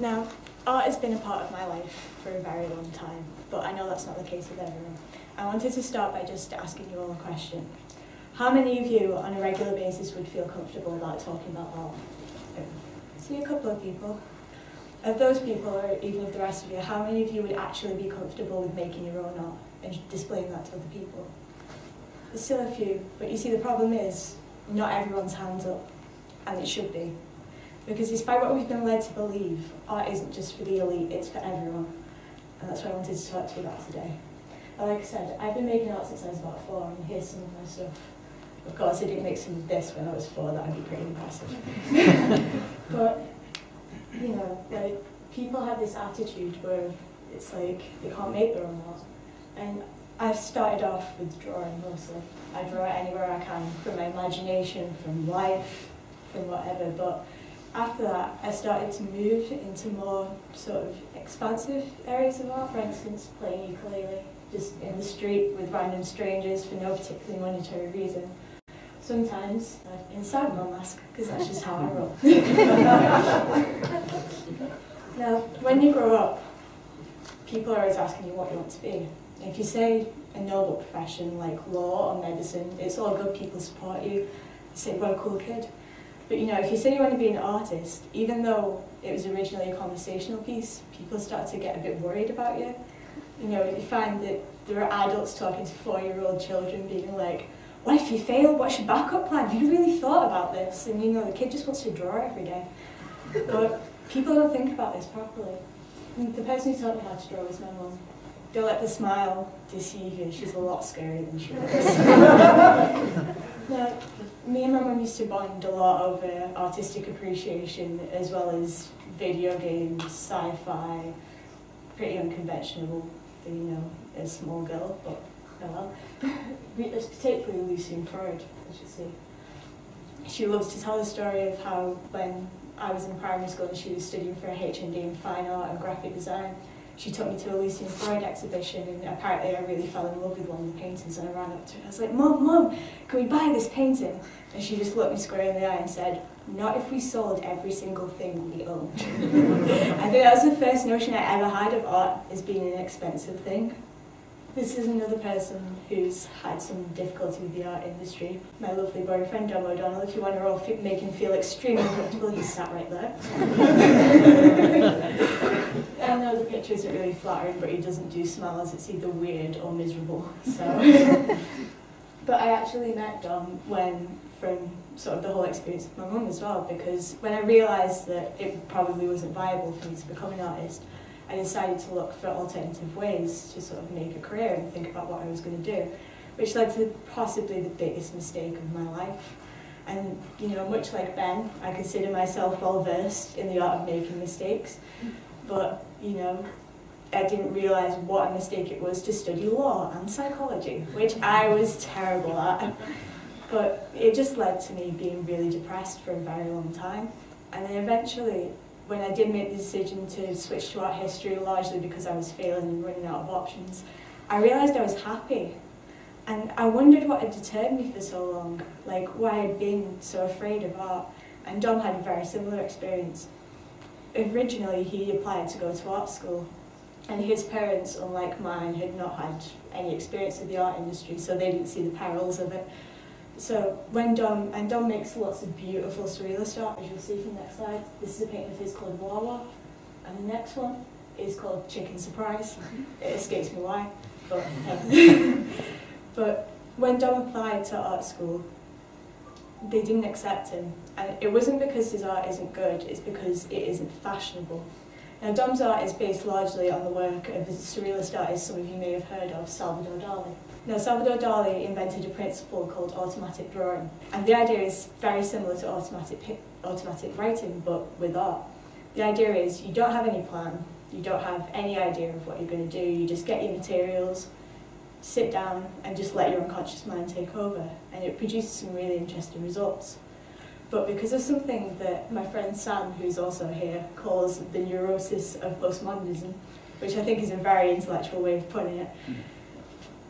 Now, art has been a part of my life for a very long time, but I know that's not the case with everyone. I wanted to start by just asking you all a question. How many of you on a regular basis would feel comfortable about talking about art? I see a couple of people. Of those people, or even of the rest of you, how many of you would actually be comfortable with making your own art and displaying that to other people? There's still a few, but you see the problem is, not everyone's hands up, and it should be. Because despite what we've been led to believe, art isn't just for the elite, it's for everyone. And that's what I wanted to talk to you about today. And like I said, I've been making art since I was about 4, and here's some of my stuff. Of course, I didn't make some of this when I was 4, that would be pretty impressive. But, you know, like, people have this attitude where it's like they can't make their own art. And I've started off with drawing mostly. I draw anywhere I can, from my imagination, from life, from whatever. But after that, I started to move into more sort of expansive areas of art. For instance, playing ukulele, just in the street with random strangers for no particularly monetary reason. Sometimes inside my mask, because that's just how I roll. Now, when you grow up, people are always asking you what you want to be. If you say a noble profession like law or medicine, it's all good, people support you. You say, what a cool kid. But you know, if you say you want to be an artist, even though it was originally a conversational piece, people start to get a bit worried about you. You know, you find that there are adults talking to 4-year-old children being like, what if you fail? What's your backup plan? Have you really thought about this? And you know, the kid just wants to draw every day. But people don't think about this properly. And the person who taught me how to draw was my mum. Don't let the smile deceive you. She's a lot scarier than she looks. Now, me and my mum used to bond a lot over artistic appreciation as well as video games, sci-fi, pretty unconventional for, you know, a small girl, but oh well. It's particularly Lucian Freud, I should say. She loves to tell the story of how when I was in primary school and she was studying for a HND in fine art and graphic design, she took me to a Lucian Freud exhibition, and apparently I really fell in love with one of the paintings, and I ran up to her. I was like, Mum, can we buy this painting? And she just looked me square in the eye and said, not if we sold every single thing we owned. I think that was the first notion I ever had of art as being an expensive thing. This is another person who's had some difficulty with the art industry. My lovely boyfriend, ODonnell. If you want to all make him feel extremely comfortable, he's sat right there. I know the picture isn't really flattering, but he doesn't do smiles. It's either weird or miserable. So, but I actually met Dom from sort of the whole experience with my mum as well, because when I realised that it probably wasn't viable for me to become an artist, I decided to look for alternative ways to sort of make a career and think about what I was going to do, which led to possibly the biggest mistake of my life. And, you know, much like Ben, I consider myself well versed in the art of making mistakes, but, you know, I didn't realise what a mistake it was to study law and psychology, which I was terrible at. But it just led to me being really depressed for a very long time. And then eventually, when I did make the decision to switch to art history, largely because I was failing and running out of options, I realised I was happy. And I wondered what had deterred me for so long, like why I'd been so afraid of art. And Dom had a very similar experience. Originally, he applied to go to art school, and his parents, unlike mine, had not had any experience with the art industry, so they didn't see the perils of it. So when Dom makes lots of beautiful surrealist art, as you'll see from the next slide. This is a painting of his called Wawa, and the next one is called Chicken Surprise. It escapes me why, but but when Dom applied to art school, they didn't accept him, and it wasn't because his art isn't good, it's because it isn't fashionable. Now Dom's art is based largely on the work of a surrealist artist some of you may have heard of, Salvador Dali. Now, Salvador Dali invented a principle called automatic drawing, and the idea is very similar to automatic writing, but with art. The idea is you don't have any plan, you don't have any idea of what you're going to do, you just get your materials, sit down, and just let your unconscious mind take over, and it produces some really interesting results. But because of something that my friend Sam, who's also here, calls the neurosis of postmodernism, which I think is a very intellectual way of putting it,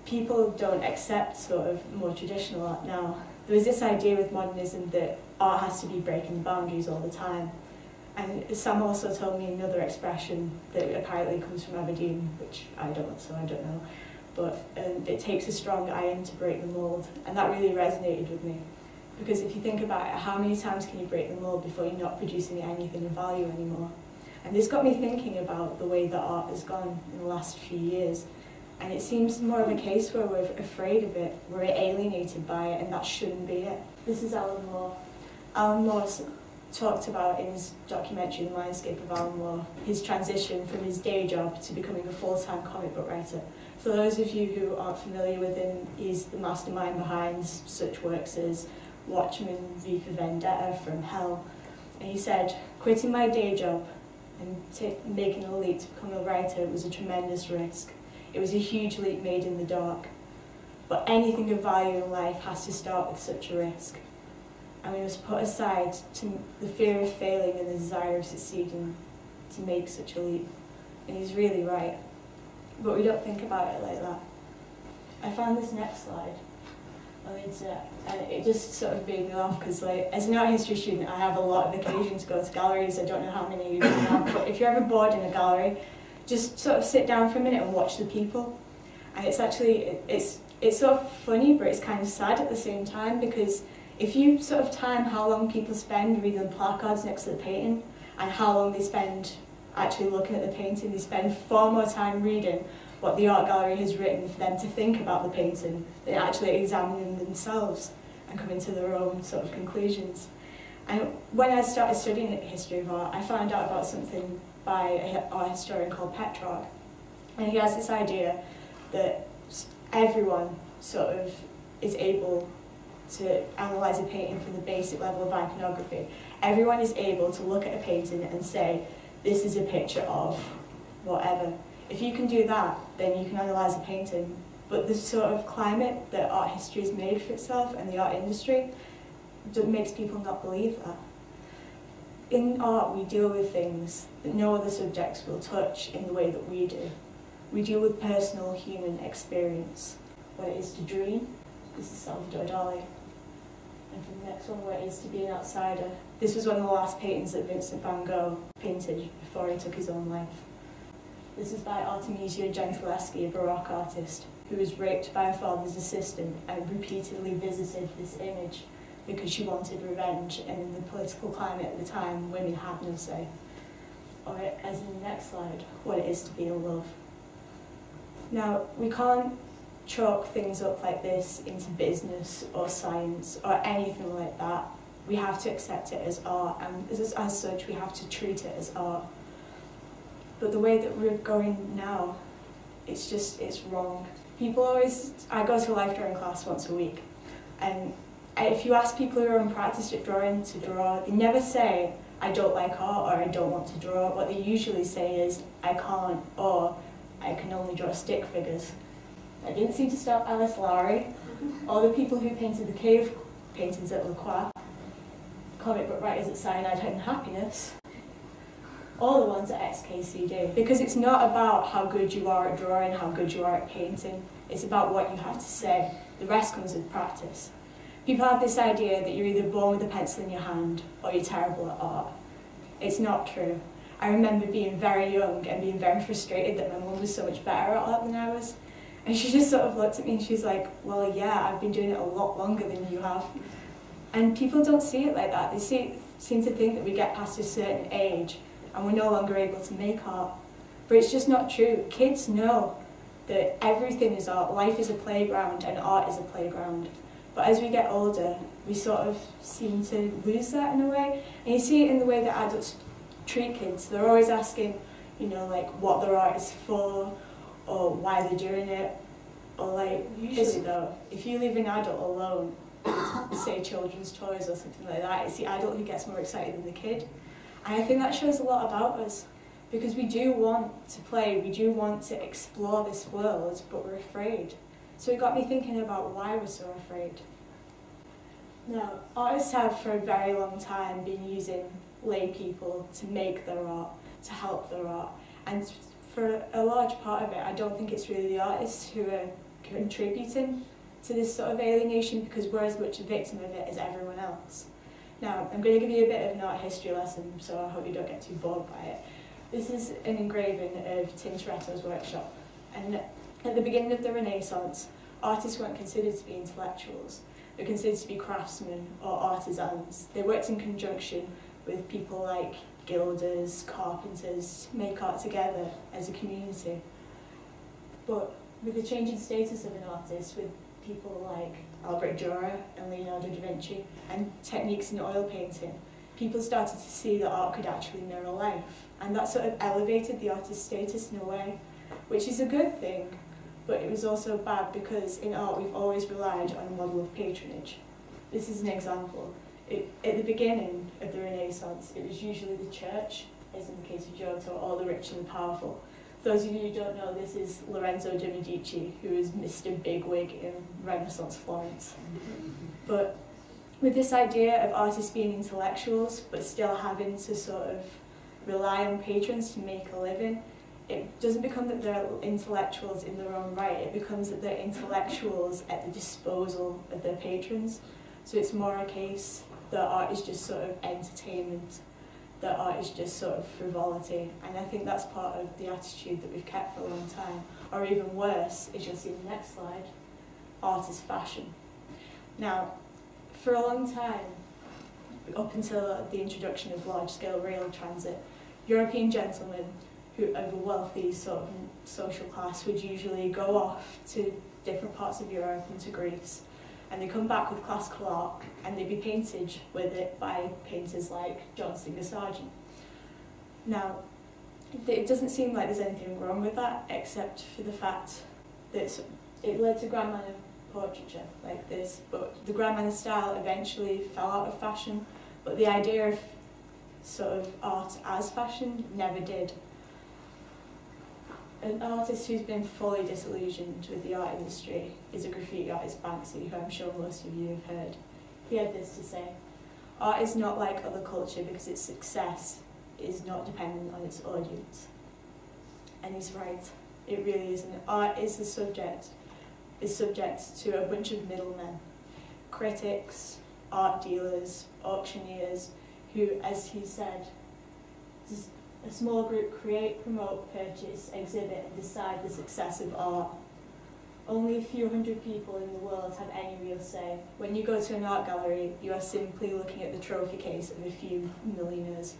people don't accept sort of more traditional art now. There was this idea with modernism that art has to be breaking the boundaries all the time. And Sam also told me another expression that apparently comes from Aberdeen, which I don't, so I don't know. But it takes a strong iron to break the mould, and that really resonated with me. Because if you think about it, how many times can you break the mould before you're not producing anything of value anymore? And this got me thinking about the way that art has gone in the last few years. And it seems more of a case where we're afraid of it, we're alienated by it, and that shouldn't be it. This is Alan Moore. Alan Moore talked about in his documentary, The Mindscape of Alan Moore, his transition from his day job to becoming a full-time comic book writer. For those of you who aren't familiar with him, he's the mastermind behind such works as Watchmen, V for Vendetta, From Hell. And he said, quitting my day job and making a leap to become a writer was a tremendous risk. It was a huge leap made in the dark. But anything of value in life has to start with such a risk. And we must put aside the fear of failing and the desire of succeeding to make such a leap. And he's really right. But we don't think about it like that. I found this next slide on the internet, and it just sort of made me laugh because, like, as an art history student, I have a lot of occasion to go to galleries. I don't know how many of you have, but if you're ever bored in a gallery, just sort of sit down for a minute and watch the people. And it's actually, it's sort of funny, but it's kind of sad at the same time, because if you sort of time how long people spend reading the placards next to the painting and how long they spend actually looking at the painting, they spend far more time reading what the art gallery has written for them to think about the painting than actually examining themselves and coming to their own sort of conclusions. And when I started studying history of art, I found out about something by an art historian called Petrarch. And he has this idea that everyone sort of is able to analyse a painting from the basic level of iconography. Everyone is able to look at a painting and say, this is a picture of whatever. If you can do that, then you can analyse a painting. But the sort of climate that art history has made for itself and the art industry makes people not believe that. In art, we deal with things that no other subjects will touch in the way that we do. We deal with personal human experience, what it is to dream. This is Salvador Dali. And from the next one, what it is to be an outsider. This was one of the last paintings that Vincent van Gogh painted before he took his own life. This is by Artemisia Gentileschi, a Baroque artist, who was raped by her father's assistant and repeatedly visited this image because she wanted revenge, and in the political climate at the time, women had no say. Or as in the next slide, what it is to be in love. Now, we can't chalk things up like this into business or science or anything like that. We have to accept it as art, and as such, we have to treat it as art. But the way that we're going now, it's wrong. People always, I go to a life drawing class once a week, and if you ask people who are unpracticed at drawing to draw, they never say, I don't like art or I don't want to draw. What they usually say is, I can't, or I can only draw stick figures. That didn't seem to stop Alice Lowry, or the people who painted the cave paintings at La Croix, comic book writers at Cyanide and Happiness, all the ones at XKCD. Because it's not about how good you are at drawing, how good you are at painting, it's about what you have to say. The rest comes with practice. People have this idea that you're either born with a pencil in your hand or you're terrible at art. It's not true. I remember being very young and being very frustrated that my mum was so much better at art than I was. And she just sort of looked at me and she's like, well, yeah, I've been doing it a lot longer than you have. And people don't see it like that. They seem to think that we get past a certain age and we're no longer able to make art. But it's just not true. Kids know that everything is art. Life is a playground and art is a playground. But as we get older, we sort of seem to lose that in a way. And you see it in the way that adults treat kids. They're always asking, you know, like what their art is for, or why they're doing it. Or like, usually though, if you leave an adult alone, say children's toys or something like that, it's the adult who gets more excited than the kid. And I think that shows a lot about us. Because we do want to play, we do want to explore this world, but we're afraid. So it got me thinking about why we're so afraid. Now, artists have for a very long time been using lay people to make their art, to help their art. And for a large part of it, I don't think it's really the artists who are contributing to this sort of alienation, because we're as much a victim of it as everyone else. Now, I'm going to give you a bit of an art history lesson, so I hope you don't get too bored by it. This is an engraving of Tintoretto's workshop, and at the beginning of the Renaissance, artists weren't considered to be intellectuals. They were considered to be craftsmen or artisans. They worked in conjunction with people like gilders, carpenters, to make art together as a community. But with the changing status of an artist, with people like Ruggiero and Leonardo da Vinci, and techniques in oil painting, people started to see that art could actually mirror life. And that sort of elevated the artist's status in a way, which is a good thing, but it was also bad because in art we've always relied on a model of patronage. This is an example. At the beginning of the Renaissance, it was usually the church, as in the case of Giotto, or the rich and the powerful. For those of you who don't know, this is Lorenzo de' Medici, who is Mr. Bigwig in Renaissance Florence. But with this idea of artists being intellectuals, but still having to sort of rely on patrons to make a living, it doesn't become that they're intellectuals in their own right, it becomes that they're intellectuals at the disposal of their patrons. So it's more a case that art is just sort of entertainment, that art is just sort of frivolity, and I think that's part of the attitude that we've kept for a long time. Or even worse, as you'll see in the next slide, art is fashion. Now, for a long time, up until the introduction of large-scale rail transit, European gentlemen who of a wealthy sort of social class would usually go off to different parts of Europe and to Greece, and they come back with classical art and they'd be painted with it by painters like John Singer Sargent. Now, it doesn't seem like there's anything wrong with that, except for the fact that it led to grand manner portraiture like this, but the grand manner style eventually fell out of fashion, but the idea of sort of art as fashion never did. An artist who's been fully disillusioned with the art industry is a graffiti artist, Banksy, who I'm sure most of you have heard. He had this to say: "Art is not like other culture because its success is not dependent on its audience." And he's right, it really isn't. Art is subject to a bunch of middlemen, critics, art dealers, auctioneers, who, as he said, a small group create, promote, purchase, exhibit and decide the success of art. Only a few hundred people in the world have any real say. When you go to an art gallery, you are simply looking at the trophy case of a few millionaires.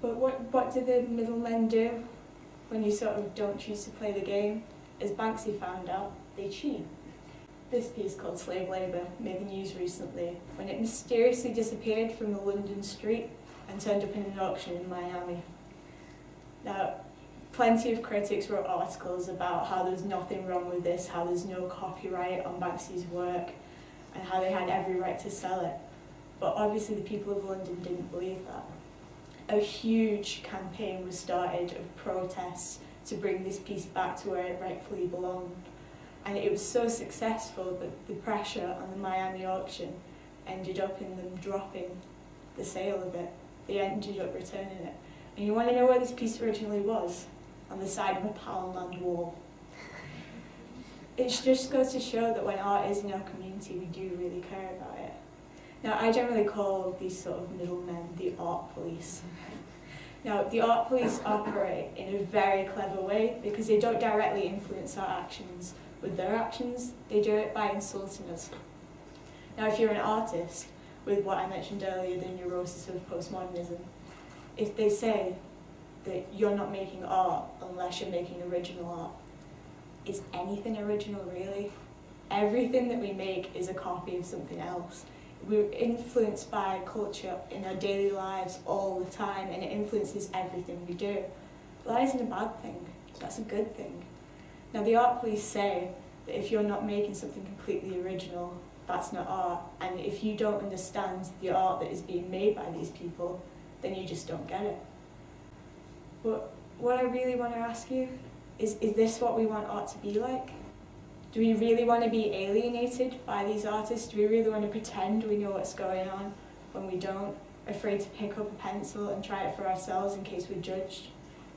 But what do the middlemen do when you sort of don't choose to play the game? As Banksy found out, they cheat. This piece called Slave Labour made the news recently when it mysteriously disappeared from the London street and turned up in an auction in Miami. Now, plenty of critics wrote articles about how there's nothing wrong with this, how there's no copyright on Banksy's work, and how they had every right to sell it. But obviously the people of London didn't believe that. A huge campaign was started of protests to bring this piece back to where it rightfully belonged. And it was so successful that the pressure on the Miami auction ended up in them dropping the sale of it. They ended up returning it. And you want to know where this piece originally was? On the side of a Poundland wall. It just goes to show that when art is in our community, we do really care about it. Now, I generally call these sort of middlemen the art police. Now, the art police operate in a very clever way because they don't directly influence our actions with their actions, they do it by insulting us. Now, if you're an artist, with what I mentioned earlier, the neurosis of postmodernism, if they say that you're not making art unless you're making original art, is anything original really? Everything that we make is a copy of something else. We're influenced by culture in our daily lives all the time, and it influences everything we do. But that isn't a bad thing, that's a good thing. Now, the art police say that if you're not making something completely original, that's not art, and if you don't understand the art that is being made by these people, then you just don't get it. But what I really want to ask you is this what we want art to be like? Do we really want to be alienated by these artists? Do we really want to pretend we know what's going on when we don't? Afraid to pick up a pencil and try it for ourselves in case we're judged?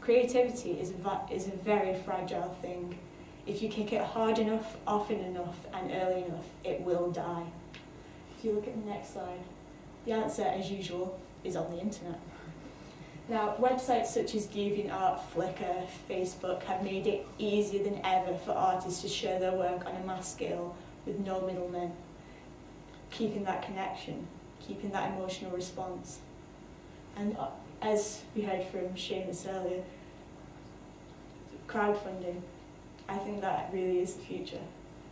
Creativity is a very fragile thing. If you kick it hard enough, often enough, and early enough, it will die. if you look at the next slide, the answer, as usual, is on the internet. Now, websites such as DeviantArt, Flickr, Facebook have made it easier than ever for artists to share their work on a mass scale with no middlemen, keeping that connection, keeping that emotional response. And as we heard from Seamus earlier, crowdfunding, I think that really is the future,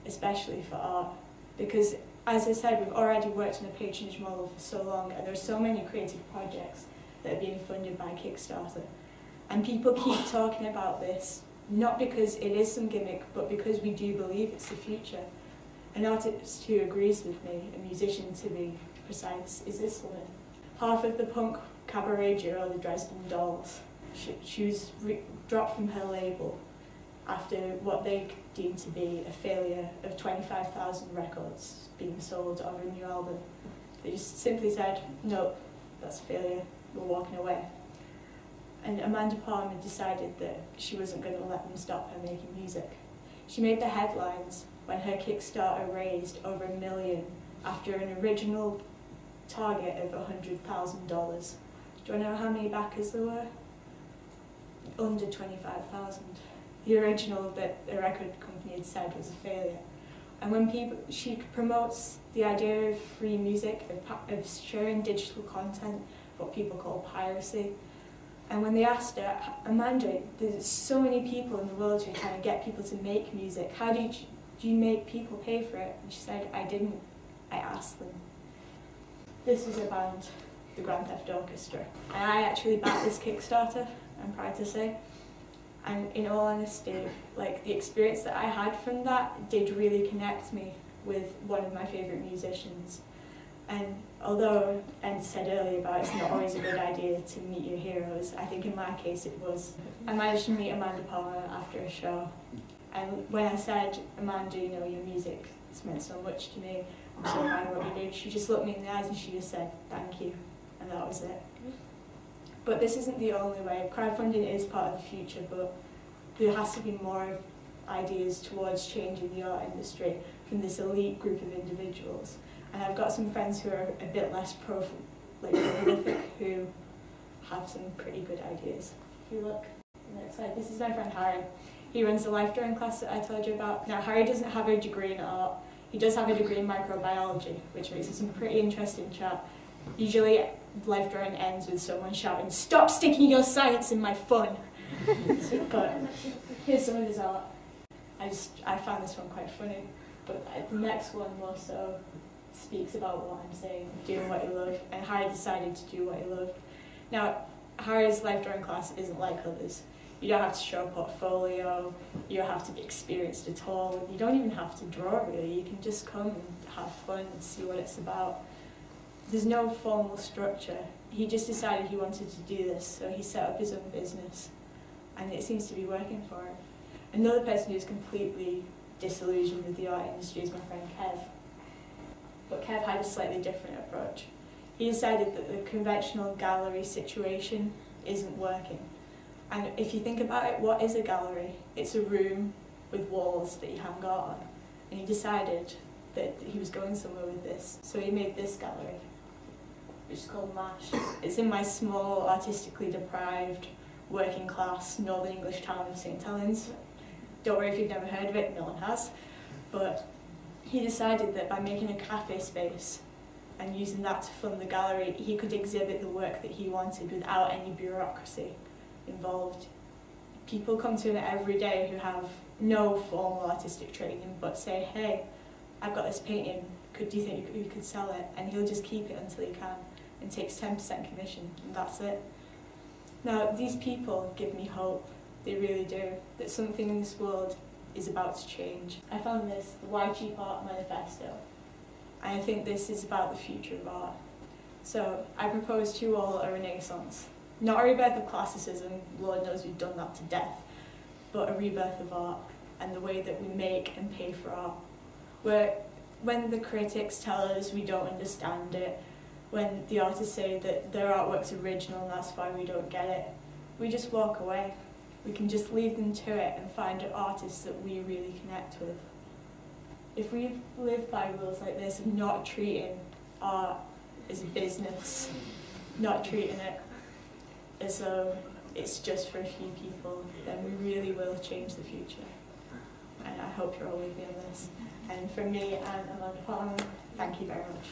especially for art. Because, as I said, we've already worked on a patronage model for so long, and there are so many creative projects that are being funded by Kickstarter. And people keep talking about this, not because it is some gimmick, but because we do believe it's the future. An artist who agrees with me, a musician to be precise, is this woman. Half of the punk cabaret duo, the Dresden Dolls. She was dropped from her label after what they deemed to be a failure of 25,000 records being sold on a new album. They just simply said, no, that's a failure, we're walking away. And Amanda Palmer decided that she wasn't going to let them stop her making music. She made the headlines when her Kickstarter raised over $1 million after an original target of $100,000. Do you know how many backers there were? Under 25,000. The original that the record company had said was a failure. And when she promotes the idea of free music, of sharing digital content, what people call piracy. And when they asked her, Amanda, there's so many people in the world who are trying to get people to make music. How do you make people pay for it? And she said, I didn't, I asked them. This was a band, the Grand Theft Orchestra. And I actually backed this Kickstarter, I'm proud to say. And in all honesty, like, the experience that I had from that did really connect me with one of my favourite musicians. And although Andy said earlier about it's not always a good idea to meet your heroes, I think in my case it was. I managed to meet Amanda Palmer after a show. And when I said, Amanda, you know, your music has meant so much to me, I'm so proud of what you did, she just looked me in the eyes and she just said, thank you. And that was it. But this isn't the only way. Crowdfunding is part of the future, but there has to be more ideas towards changing the art industry from this elite group of individuals. And I've got some friends who are a bit less prolific who have some pretty good ideas. If you look at the next slide, this is my friend Harry. He runs the life drawing class that I told you about. Now, Harry doesn't have a degree in art. He does have a degree in microbiology, which makes it some pretty interesting chat. Usually, life drawing ends with someone shouting, "Stop sticking your science in my fun!" But here's some of his art. I found this one quite funny, but the next one more so speaks about what I'm saying, doing what you love, and Harry decided to do what he loved. Now, Harry's life drawing class isn't like others. You don't have to show a portfolio, you don't have to be experienced at all, you don't even have to draw really, you can just come and have fun and see what it's about. There's no formal structure. He just decided he wanted to do this, so he set up his own business, and it seems to be working for him. Another person who's completely disillusioned with the art industry is my friend Kev. But Kev had a slightly different approach. He decided that the conventional gallery situation isn't working. And if you think about it, what is a gallery? It's a room with walls that you hang art on. And he decided that he was going somewhere with this. So he made this gallery, which is called MASH. It's in my small, artistically deprived, working class, Northern English town of St. Helens. Don't worry if you've never heard of it, Melon House. But he decided that by making a cafe space and using that to fund the gallery, he could exhibit the work that he wanted without any bureaucracy involved. People come to him every day who have no formal artistic training but say, hey, I've got this painting, do you think you could sell it? And he'll just keep it until he can and takes 10% commission, and that's it. Now, these people give me hope, they really do, that something in this world is about to change. I found this, the Why Cheap Art Manifesto, and I think this is about the future of art. So I propose to you all a renaissance. Not a rebirth of classicism, Lord knows we've done that to death, but a rebirth of art and the way that we make and pay for art. Where when the critics tell us we don't understand it, when the artists say that their artwork's original and that's why we don't get it, we just walk away. We can just leave them to it and find artists that we really connect with. If we live by rules like this of not treating art as a business, not treating it as though it's just for a few people, then we really will change the future. And I hope you're all with me on this. And from me and Amanda Palmer, thank you very much.